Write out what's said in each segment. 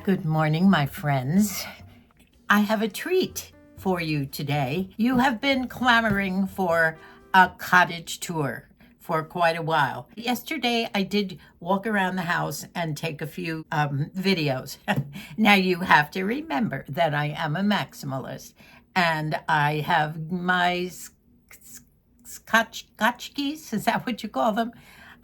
Good morning, my friends. I have a treat for you today. You have been clamoring for a cottage tour for quite a while. Yesterday, I did walk around the house and take a few videos. Now, you have to remember that I am a maximalist and I have my skotchkis, is that what you call them,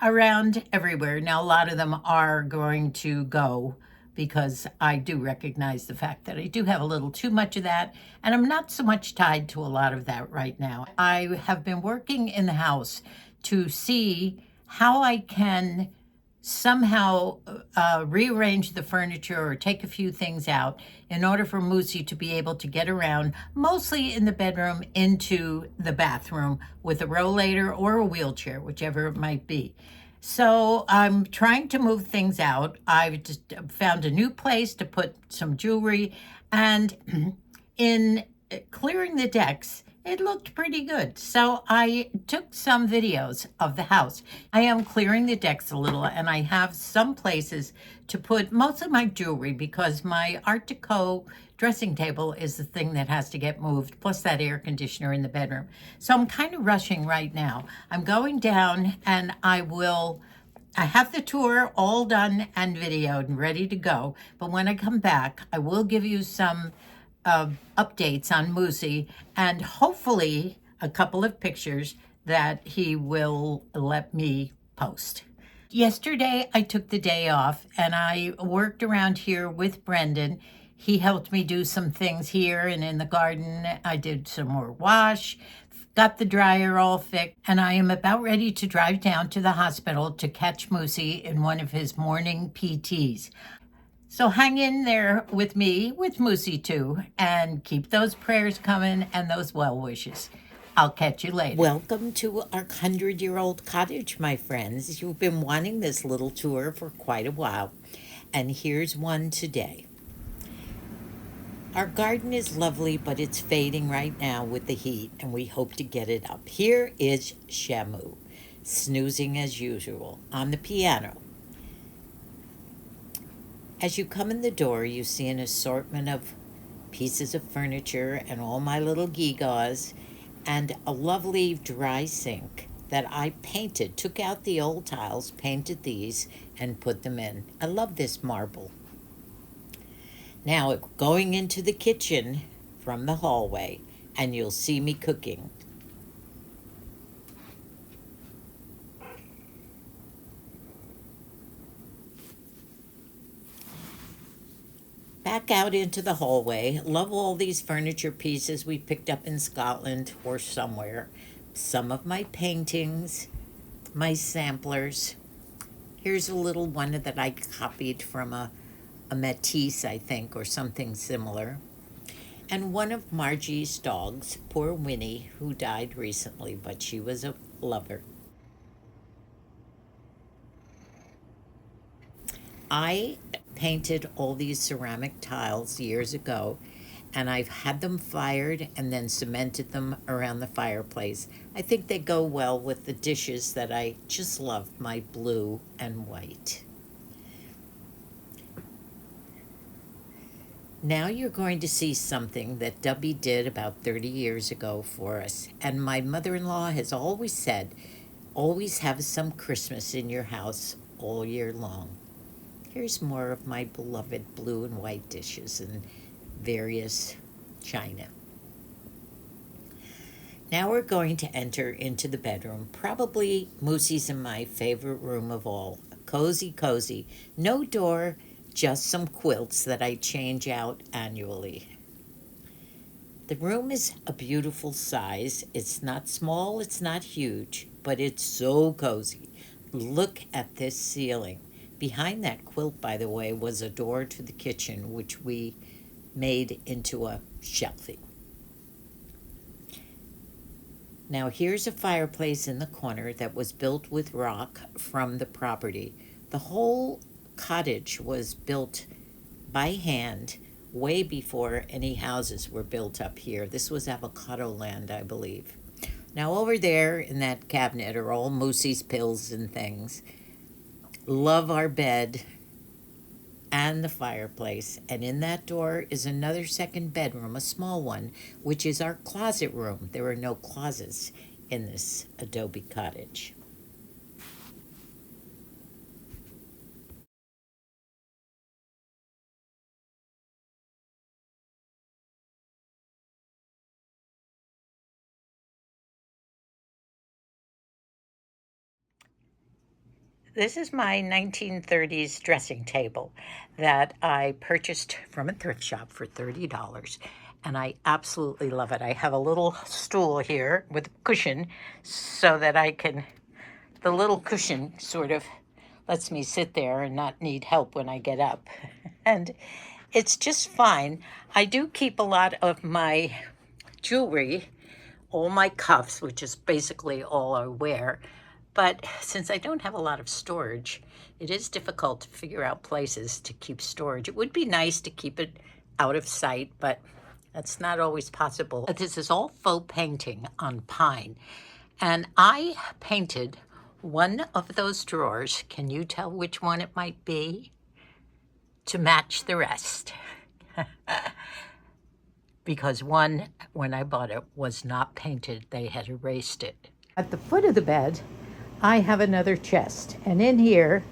around everywhere. Now, a lot of them are going to go because I do recognize the fact that I do have a little too much of that, and I'm not so much tied to a lot of that right now. I have been working in the house to see how I can somehow rearrange the furniture or take a few things out in order for Moosie to be able to get around, mostly in the bedroom, into the bathroom with a rollator or a wheelchair, whichever it might be. So I'm trying to move things out. I've just found a new place to put some jewelry, and in clearing the decks, it looked pretty good. So I took some videos of the house. I am clearing the decks a little, and I have some places to put most of my jewelry because my Art Deco dressing table is the thing that has to get moved, plus that air conditioner in the bedroom. So I'm kind of rushing right now. I'm going down, and I have the tour all done and videoed and ready to go. But when I come back, I will give you some updates on Moosie and hopefully a couple of pictures that he will let me post. Yesterday, I took the day off and I worked around here with Brendan. He helped me do some things here and in the garden. I did some more wash, got the dryer all fixed, and I am about ready to drive down to the hospital to catch Moosie in one of his morning PTs. So hang in there with me, with Moosie too, and keep those prayers coming and those well wishes. I'll catch you later. Welcome to our 100-year-old cottage, my friends. You've been wanting this little tour for quite a while, and here's one today. Our garden is lovely, but it's fading right now with the heat, and we hope to get it up. Here is Shamu, snoozing as usual on the piano. As you come in the door, you see an assortment of pieces of furniture and all my little gewgaws and a lovely dry sink that I painted, took out the old tiles, painted these, and put them in. I love this marble. Now, going into the kitchen from the hallway, and you'll see me cooking. Back out into the hallway. Love all these furniture pieces we picked up in Scotland or somewhere. Some of my paintings, my samplers. Here's a little one that I copied from a Matisse, I think, or something similar. And one of Margie's dogs, poor Winnie, who died recently, but she was a lover. I painted all these ceramic tiles years ago, and I've had them fired and then cemented them around the fireplace. I think they go well with the dishes that I just love, my blue and white. Now you're going to see something that Dubby did about 30 years ago for us, and my mother-in-law has always said, always have some Christmas in your house all year long. Here's more of my beloved blue and white dishes and various china. Now we're going to enter into the bedroom, probably Moosie's and my favorite room of all. Cozy, no door, just some quilts that I change out annually. The room is a beautiful size. It's not small, it's not huge, but it's so cozy. Look at this ceiling. Behind that quilt, by the way, was a door to the kitchen, which we made into a shelving. Now here's a fireplace in the corner that was built with rock from the property. The whole cottage was built by hand way before any houses were built up here. This was avocado land, I believe. Now over there in that cabinet are all Moosie's pills and things. Love our bed and the fireplace. And in that door is another second bedroom, a small one, which is our closet room. There are no closets in this Adobe cottage. This is my 1930s dressing table that I purchased from a thrift shop for $30, and I absolutely love it. I have a little stool here with a cushion so that the little cushion sort of lets me sit there and not need help when I get up. And it's just fine. I do keep a lot of my jewelry, all my cuffs, which is basically all I wear. But since I don't have a lot of storage, it is difficult to figure out places to keep storage. It would be nice to keep it out of sight, but that's not always possible. This is all faux painting on pine. And I painted one of those drawers. Can you tell which one it might be? To match the rest. Because one, when I bought it, was not painted. They had erased it. At the foot of the bed, I have another chest. And in here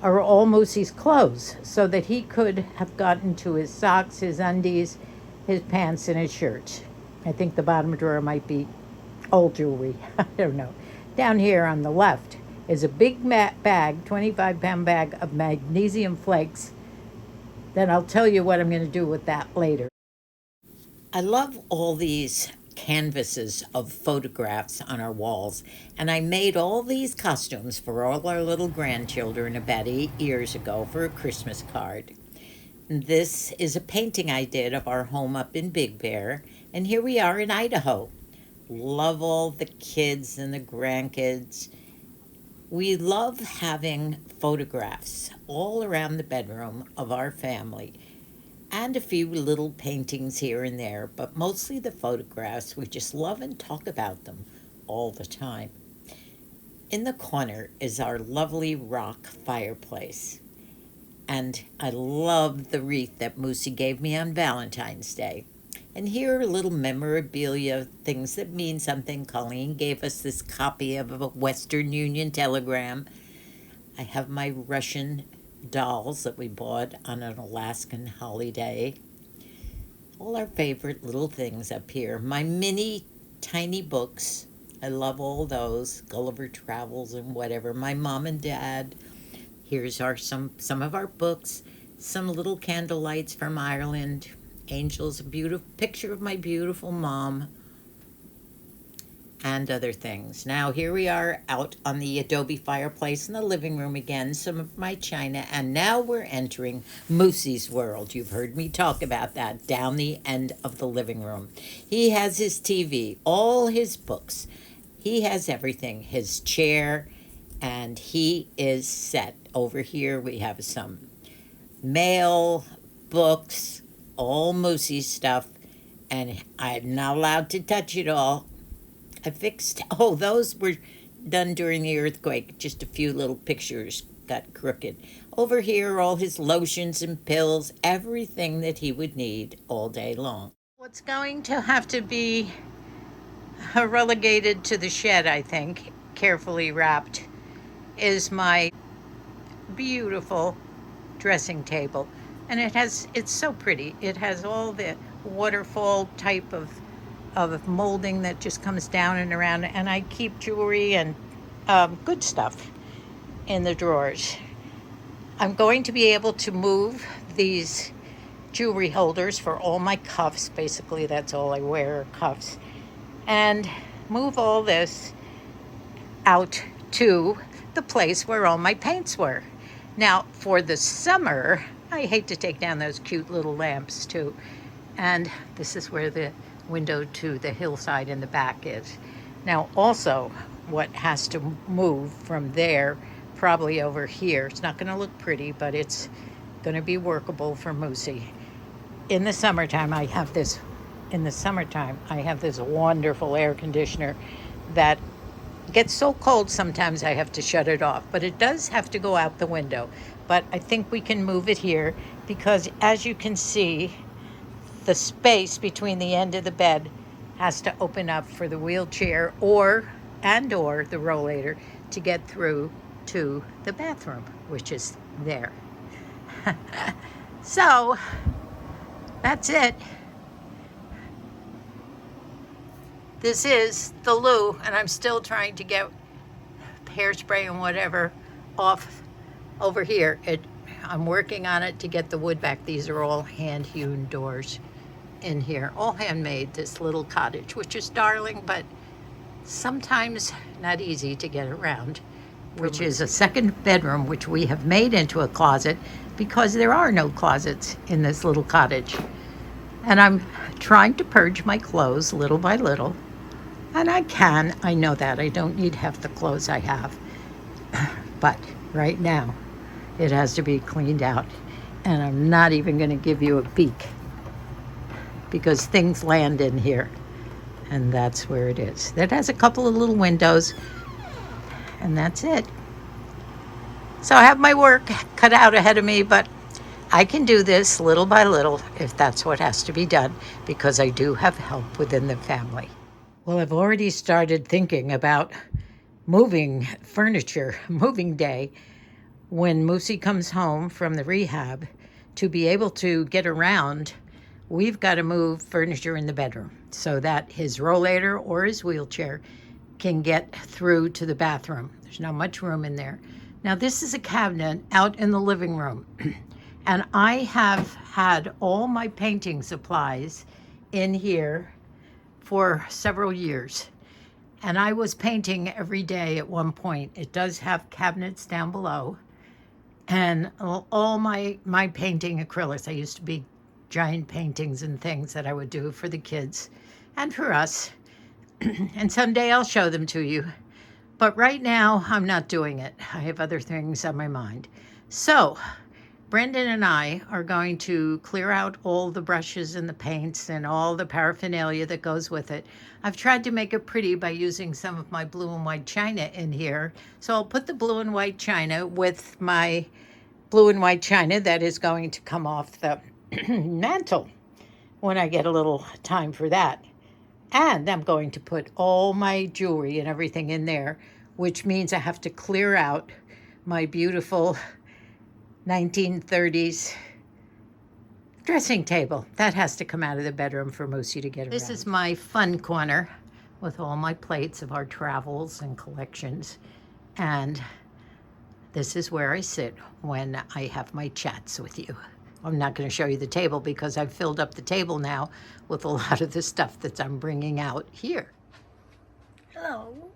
are all Moosie's clothes so that he could have gotten to his socks, his undies, his pants, and his shirt. I think the bottom drawer might be old jewelry. I don't know. Down here on the left is a big bag, 25-pound bag of magnesium flakes. Then I'll tell you what I'm going to do with that later. I love all these canvases of photographs on our walls, and I made all these costumes for all our little grandchildren about 8 years ago for a Christmas card. This is a painting I did of our home up in Big Bear, and here we are in Idaho. Love all the kids and the grandkids. We love having photographs all around the bedroom of our family, and a few little paintings here and there, but mostly the photographs. We just love and talk about them all the time. In the corner is our lovely rock fireplace, and I love the wreath that Moosie gave me on Valentine's Day. And here are little memorabilia, things that mean something. Colleen gave us this copy of a Western Union telegram. I have my Russian dolls that we bought on an Alaskan holiday. All our favorite little things up here. My mini tiny books. I love all those. Gulliver Travels and whatever. My mom and dad. Here's some of our books. Some little candle lights from Ireland. Angels, a beautiful picture of my beautiful mom, and other things. Now here we are out on the Adobe fireplace in the living room again, some of my china, and now we're entering Moosie's world. You've heard me talk about that down the end of the living room. He has his TV, all his books. He has everything, his chair, and he is set. Over here we have some mail, books, all Moosie's stuff, and I'm not allowed to touch it all. I fixed, those were done during the earthquake. Just a few little pictures got crooked. Over here, all his lotions and pills, everything that he would need all day long. What's going to have to be relegated to the shed, I think, carefully wrapped, is my beautiful dressing table. And it's so pretty. It has all the waterfall type of molding that just comes down and around. And I keep jewelry and good stuff in the drawers. I'm going to be able to move these jewelry holders for all my cuffs. Basically, that's all I wear, are cuffs. And move all this out to the place where all my paints were. Now, for the summer, I hate to take down those cute little lamps too. And this is where the window to the hillside in the back is. Now also, what has to move from there, probably over here. It's not gonna look pretty, but it's gonna be workable for Moosie. In the summertime, I have this wonderful air conditioner that gets so cold sometimes I have to shut it off, but it does have to go out the window but I think we can move it here because, as you can see, the space between the end of the bed has to open up for the wheelchair or the rollator to get through to the bathroom, which is there. So that's it. This is the loo, and I'm still trying to get hairspray and whatever off over here. I'm working on it to get the wood back. These are all hand-hewn doors in here, all handmade, this little cottage, which is darling, but sometimes not easy to get around, which is a second bedroom, which we have made into a closet because there are no closets in this little cottage. And I'm trying to purge my clothes little by little. And I know that. I don't need half the clothes I have. But right now, it has to be cleaned out. And I'm not even going to give you a peek because things land in here. And that's where it is. It has a couple of little windows. And that's it. So I have my work cut out ahead of me, but I can do this little by little if that's what has to be done, because I do have help within the family. Well, I've already started thinking about moving furniture, moving day, when Moosie comes home from the rehab. To be able to get around, we've got to move furniture in the bedroom so that his rollator or his wheelchair can get through to the bathroom. There's not much room in there. Now, this is a cabinet out in the living room. And I have had all my painting supplies in here for several years. And I was painting every day at one point. It does have cabinets down below. And all my painting acrylics, I used to be giant paintings and things that I would do for the kids and for us. And someday I'll show them to you. But right now, I'm not doing it. I have other things on my mind. So Brendan and I are going to clear out all the brushes and the paints and all the paraphernalia that goes with it. I've tried to make it pretty by using some of my blue and white china in here. So I'll put the blue and white china with my blue and white china that is going to come off the mantle when I get a little time for that. And I'm going to put all my jewelry and everything in there, which means I have to clear out my beautiful 1930s dressing table. That has to come out of the bedroom for Moosie to get around. This is my fun corner with all my plates of our travels and collections. And this is where I sit when I have my chats with you. I'm not going to show you the table because I've filled up the table now with a lot of the stuff that I'm bringing out here. Hello.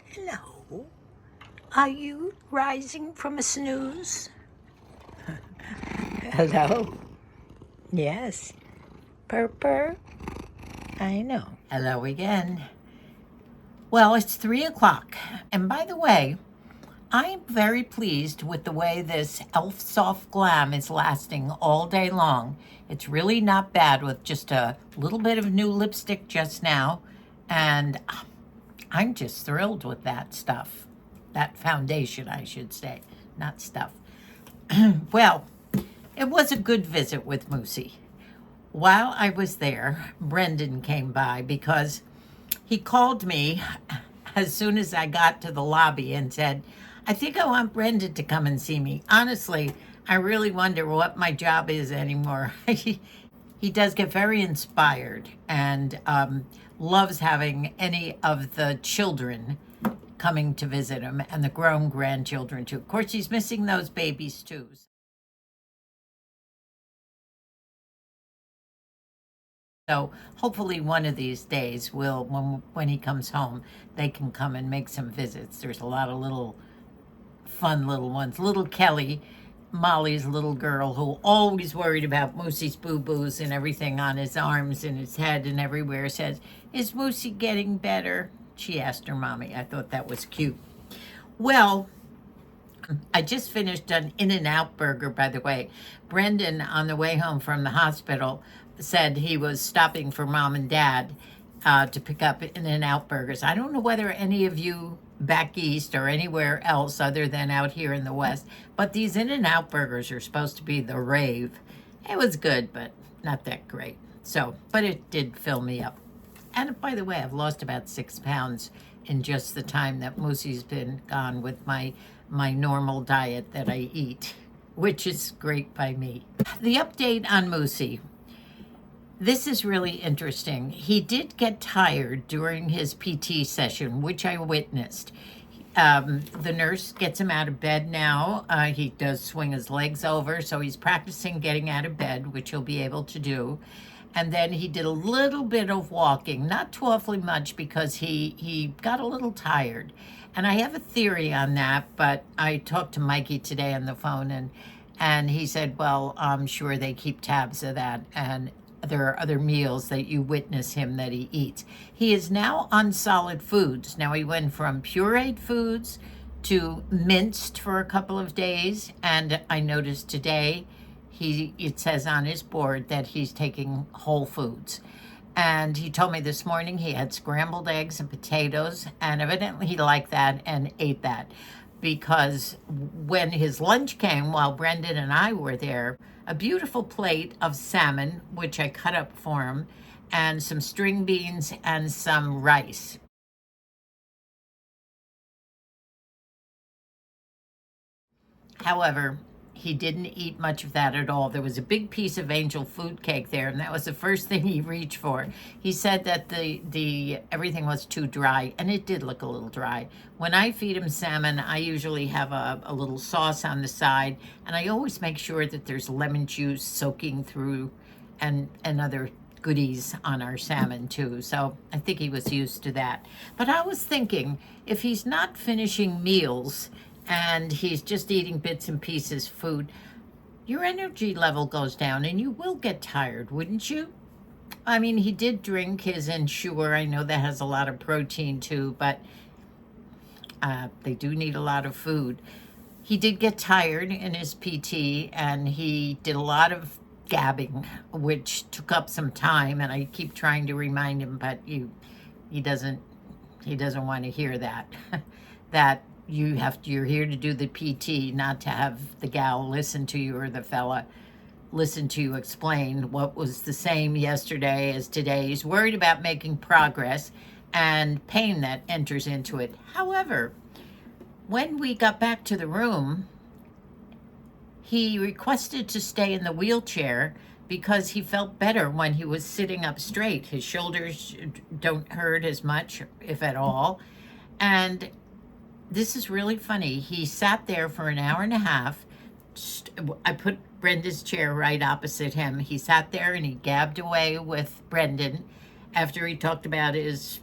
Hello. Are you rising from a snooze? Hello. Yes. Purr. I know. Hello again. Well, it's 3 o'clock. And by the way, I'm very pleased with the way this e.l.f. Soft Glam is lasting all day long. It's really not bad with just a little bit of new lipstick just now. And I'm just thrilled with that stuff. That foundation, I should say, not stuff. Well, it was a good visit with Moosie. While I was there, Brendan came by because he called me as soon as I got to the lobby and said, I think I want Brendan to come and see me. Honestly, I really wonder what my job is anymore. He does get very inspired and loves having any of the children coming to visit him and the grown grandchildren too. Of course, he's missing those babies too. So hopefully one of these days when he comes home, they can come and make some visits. There's a lot of little fun little ones. Little Kelly, Molly's little girl, who always worried about Moosie's boo-boos and everything on his arms and his head and everywhere, says, is Moosie getting better? She asked her mommy. I thought that was cute. Well, I just finished an In-N-Out burger, by the way. Brendan, on the way home from the hospital, said he was stopping for Mom and Dad to pick up In-N-Out burgers. I don't know whether any of you back east or anywhere else other than out here in the West. But these In-N-Out burgers are supposed to be the rave. It was good, but not that great. So, but it did fill me up. And by the way, I've lost about 6 pounds in just the time that Moosie's been gone with my normal diet that I eat, which is great by me. The update on Moosie. This is really interesting. He did get tired during his PT session, which I witnessed. The nurse gets him out of bed now. He does swing his legs over, so he's practicing getting out of bed, which he'll be able to do. And then he did a little bit of walking, not too awfully much because he got a little tired. And I have a theory on that, but I talked to Mikey today on the phone, and he said, well, I'm sure they keep tabs of that, and there are other meals that you witness him that he eats. He is now on solid foods. Now he went from pureed foods to minced for a couple of days, and I noticed today it says on his board that he's taking whole foods. And he told me this morning he had scrambled eggs and potatoes, and evidently he liked that and ate that. Because when his lunch came, while Brendan and I were there, a beautiful plate of salmon, which I cut up for him, and some string beans and some rice. However, he didn't eat much of that at all. There was a big piece of angel food cake there, and that was the first thing he reached for. He said that the everything was too dry, and it did look a little dry. When I feed him salmon, I usually have a little sauce on the side, and I always make sure that there's lemon juice soaking through and other goodies on our salmon too. So I think he was used to that. But I was thinking, if he's not finishing meals and he's just eating bits and pieces food, your energy level goes down and you will get tired, wouldn't you? I mean, he did drink his Ensure. I know that has a lot of protein too, but they do need a lot of food. He did get tired in his PT, and he did a lot of gabbing, which took up some time, and I keep trying to remind him, but he doesn't want to hear that. That you're here to do the PT, not to have the gal listen to you or the fella listen to you explain what was the same yesterday as today. He's worried about making progress and pain that enters into it. However, when we got back to the room, he requested to stay in the wheelchair because he felt better when he was sitting up straight. His shoulders don't hurt as much, if at all. And this is really funny. He sat there for an hour and a half. I put Brenda's chair right opposite him. He sat there and he gabbed away with Brendan after he talked about his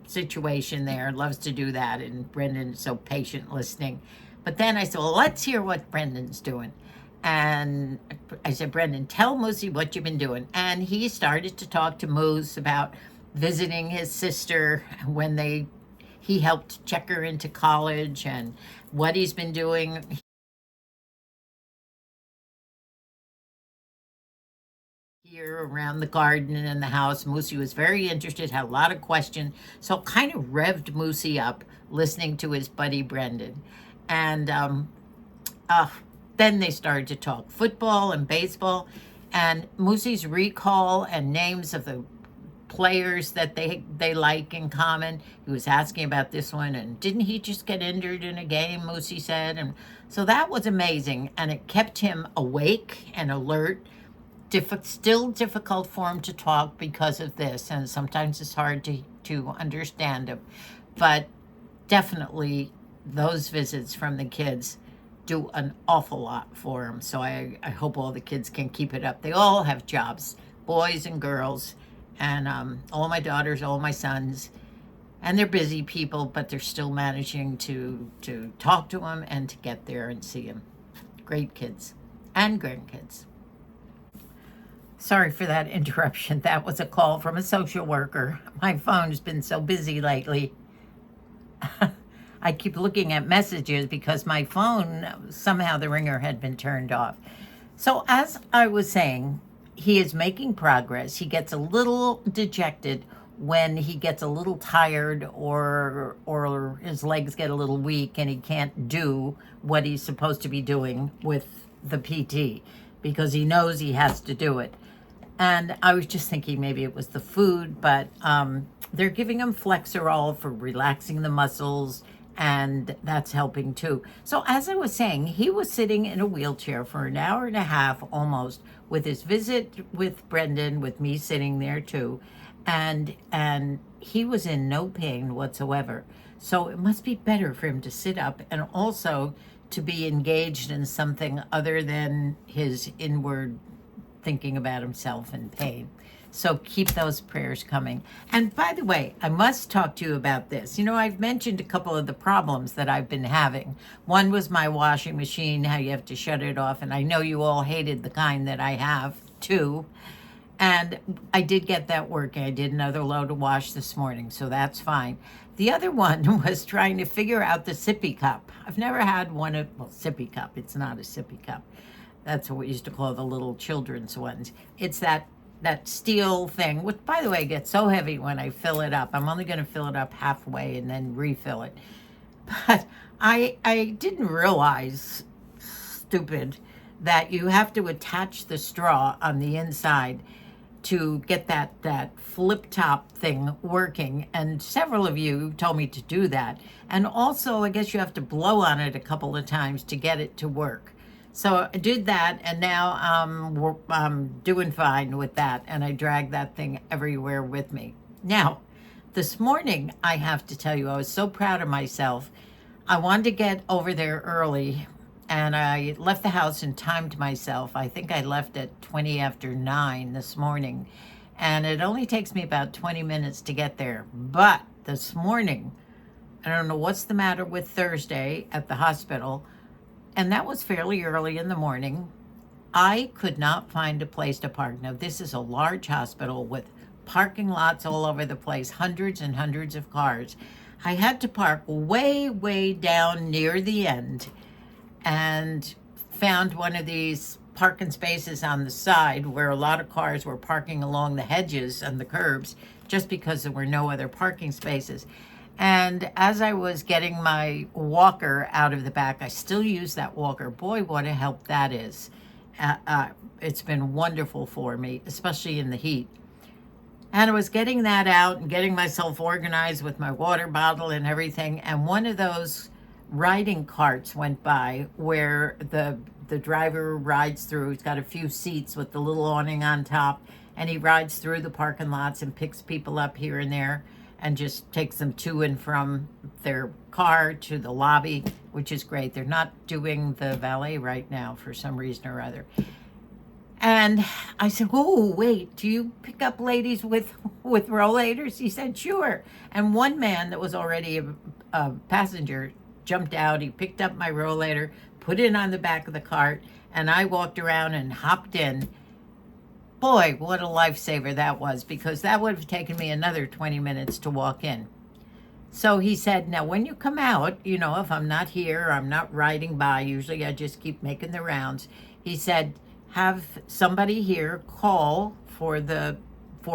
situation there. Loves to do that, and Brendan's so patient listening. But then I said, well, let's hear what Brendan's doing. And I said, Brendan, tell Moosie what you've been doing. And he started to talk to Moose about visiting his sister when he helped check her into college and what he's been doing here around the garden and the house. Moosie was very interested, had a lot of questions, so kind of revved Moosie up listening to his buddy Brendan. And then they started to talk football and baseball, and Moosie's recall and names of the players that they like in common. He was asking about this one, and didn't he just get injured in a game, Moosie said. And so that was amazing, and it kept him awake and alert. Still difficult for him to talk because of this, and sometimes it's hard to understand him, but definitely those visits from the kids do an awful lot for him. So I hope all the kids can keep it up. They all have jobs, boys and girls, and all my daughters, all my sons, and they're busy people, but they're still managing to talk to them and to get there and see them. Great kids and grandkids. Sorry for that interruption. That was a call from a social worker. My phone's been so busy lately. I keep looking at messages because my phone, somehow the ringer had been turned off. So as I was saying, he is making progress. He gets a little dejected when he gets a little tired or his legs get a little weak and he can't do what he's supposed to be doing with the PT because he knows he has to do it. And I was just thinking maybe it was the food, but they're giving him Flexerol for relaxing the muscles, and that's helping too. So as I was saying, he was sitting in a wheelchair for an hour and a half almost with his visit with Brendan, with me sitting there too, and he was in no pain whatsoever. So it must be better for him to sit up and also to be engaged in something other than his inward thinking about himself and pain. So keep those prayers coming. And by the way, I must talk to you about this. You know, I've mentioned a couple of the problems that I've been having. One was my washing machine, how you have to shut it off. And I know you all hated the kind that I have too. And I did get that working. I did another load of wash this morning, so that's fine. The other one was trying to figure out the sippy cup. I've never had one of, well, sippy cup. It's not a sippy cup. That's what we used to call the little children's ones. It's that steel thing, which, by the way, gets so heavy when I fill it up. I'm only going to fill it up halfway and then refill it. But I didn't realize, stupid, that you have to attach the straw on the inside to get that flip top thing working. And several of you told me to do that. And also, I guess you have to blow on it a couple of times to get it to work. So I did that, and now I'm doing fine with that, and I drag that thing everywhere with me. Now, this morning, I have to tell you, I was so proud of myself. I wanted to get over there early, and I left the house and timed myself. I think I left at 20 after 9 this morning, and it only takes me about 20 minutes to get there. But this morning, I don't know what's the matter with Thursday at the hospital, and that was fairly early in the morning. I could not find a place to park. Now, this is a large hospital with parking lots all over the place, hundreds and hundreds of cars. I had to park way, way down near the end and found one of these parking spaces on the side where a lot of cars were parking along the hedges and the curbs just because there were no other parking spaces. And as I was getting my walker out of the back, I still use that walker. Boy, what a help that is. It's been wonderful for me, especially in the heat. And I was getting that out and getting myself organized with my water bottle and everything. And one of those riding carts went by where the driver rides through. He's got a few seats with the little awning on top. And he rides through the parking lots and picks people up here and there, and just takes them to and from their car to the lobby, which is great. They're not doing the valet right now for some reason or other. And I said, oh, wait, do you pick up ladies with rollators? He said, sure. And one man that was already a passenger jumped out. He picked up my rollator, put it on the back of the cart, and I walked around and hopped in. Boy, what a lifesaver that was, because that would have taken me another 20 minutes to walk in. So he said, now when you come out, you know, if I'm not here, or I'm not riding by, usually I just keep making the rounds. He said, have somebody here call for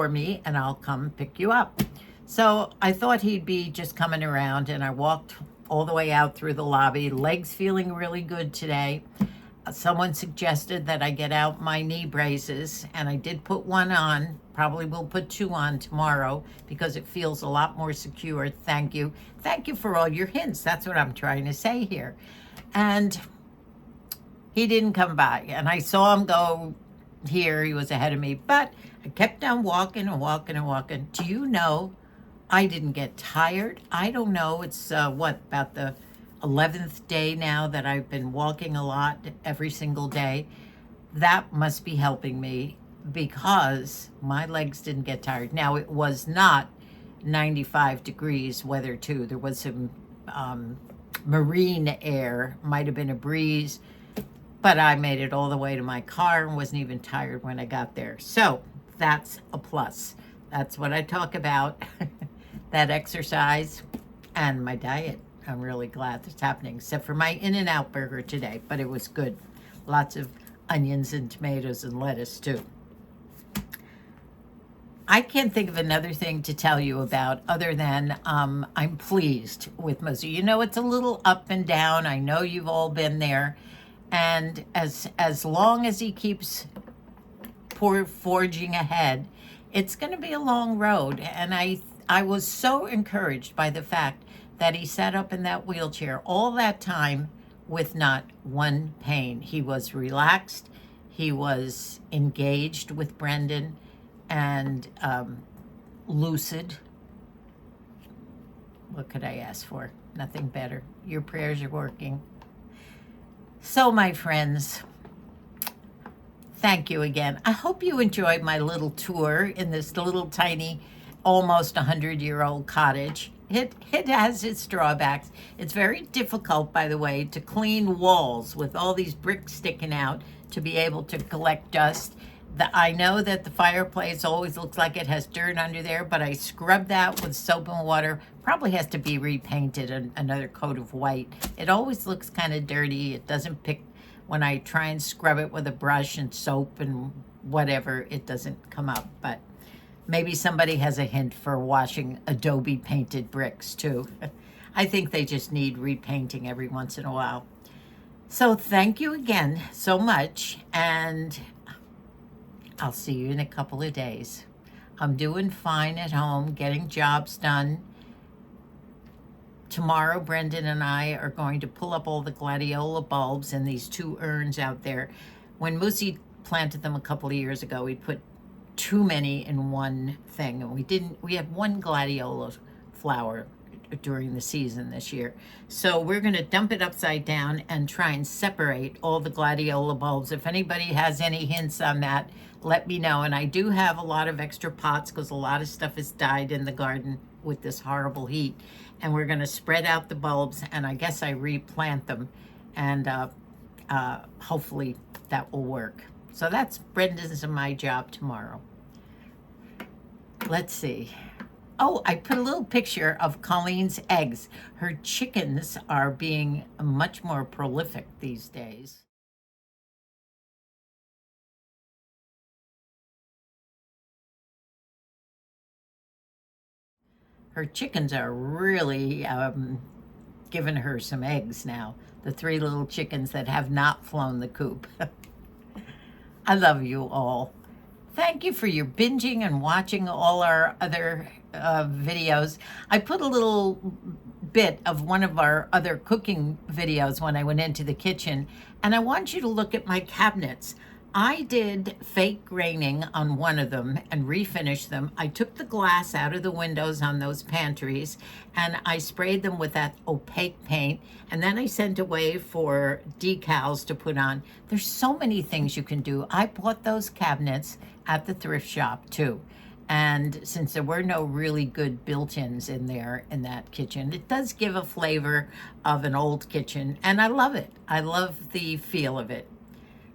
me and I'll come pick you up. So I thought he'd be just coming around, and I walked all the way out through the lobby, legs feeling really good today. Someone suggested that I get out my knee braces, and I did put one on. Probably will put 2 on tomorrow because it feels a lot more secure. Thank you. Thank you for all your hints. That's what I'm trying to say here. And he didn't come by, and I saw him go here. He was ahead of me, but I kept on walking and walking and walking. Do you know, I didn't get tired. I don't know. It's about the 11th day now that I've been walking a lot every single day. That must be helping me because my legs didn't get tired. Now, it was not 95 degrees weather too. There was some marine air, might have been a breeze, but I made it all the way to my car and wasn't even tired when I got there. So that's a plus. That's what I talk about, that exercise and my diet. I'm really glad that's happening, except for my In-N-Out burger today, but it was good. Lots of onions and tomatoes and lettuce too. I can't think of another thing to tell you about other than I'm pleased with Moosie. You know, it's a little up and down. I know you've all been there. And as long as he keeps forging ahead, it's going to be a long road. And I was so encouraged by the fact that he sat up in that wheelchair all that time with not one pain. He was relaxed. He was engaged with Brendan and lucid. What could I ask for? Nothing better. Your prayers are working. So, my friends, thank you again. I hope you enjoyed my little tour in this little tiny, almost 100-year-old cottage. It has its drawbacks. It's very difficult, by the way, to clean walls with all these bricks sticking out to be able to collect dust. I know that the fireplace always looks like it has dirt under there, but I scrubbed that with soap and water. Probably has to be repainted, another coat of white. It always looks kind of dirty. It doesn't pick, when I try and scrub it with a brush and soap and whatever, it doesn't come up. But maybe somebody has a hint for washing Adobe painted bricks too. I think they just need repainting every once in a while. So thank you again so much, and I'll see you in a couple of days. I'm doing fine at home, getting jobs done. Tomorrow, Brendan and I are going to pull up all the gladiola bulbs in these 2 urns out there. When Moosie planted them a couple of years ago, we put too many in one thing, and we had 1 gladiola flower during the season this year. So we're going to dump it upside down and try and separate all the gladiola bulbs. If anybody has any hints on that, let me know. And I do have a lot of extra pots because a lot of stuff has died in the garden with this horrible heat. And we're going to spread out the bulbs, and I guess I replant them, and hopefully that will work. So that's Brendan's and my job tomorrow. Let's see. Oh, I put a little picture of Colleen's eggs. Her chickens are being much more prolific these days. Her chickens are really giving her some eggs now. The 3 little chickens that have not flown the coop. I love you all. Thank you for your binging and watching all our other videos. I put a little bit of one of our other cooking videos when I went into the kitchen, and I want you to look at my cabinets. I did fake graining on one of them and refinished them. I took the glass out of the windows on those pantries, and I sprayed them with that opaque paint, and then I sent away for decals to put on. There's so many things you can do. I bought those cabinets at the thrift shop too. And since there were no really good built-ins in there in that kitchen, it does give a flavor of an old kitchen, and I love it. I love the feel of it.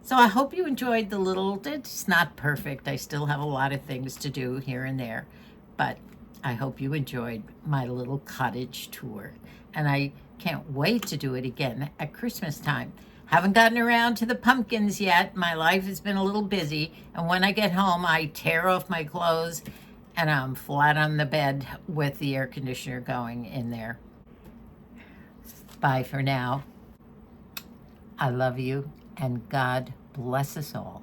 So I hope you enjoyed the little, it's not perfect. I still have a lot of things to do here and there, but I hope you enjoyed my little cottage tour. And I can't wait to do it again at Christmas time. Haven't gotten around to the pumpkins yet. My life has been a little busy. And when I get home, I tear off my clothes and I'm flat on the bed with the air conditioner going in there. Bye for now. I love you, and God bless us all.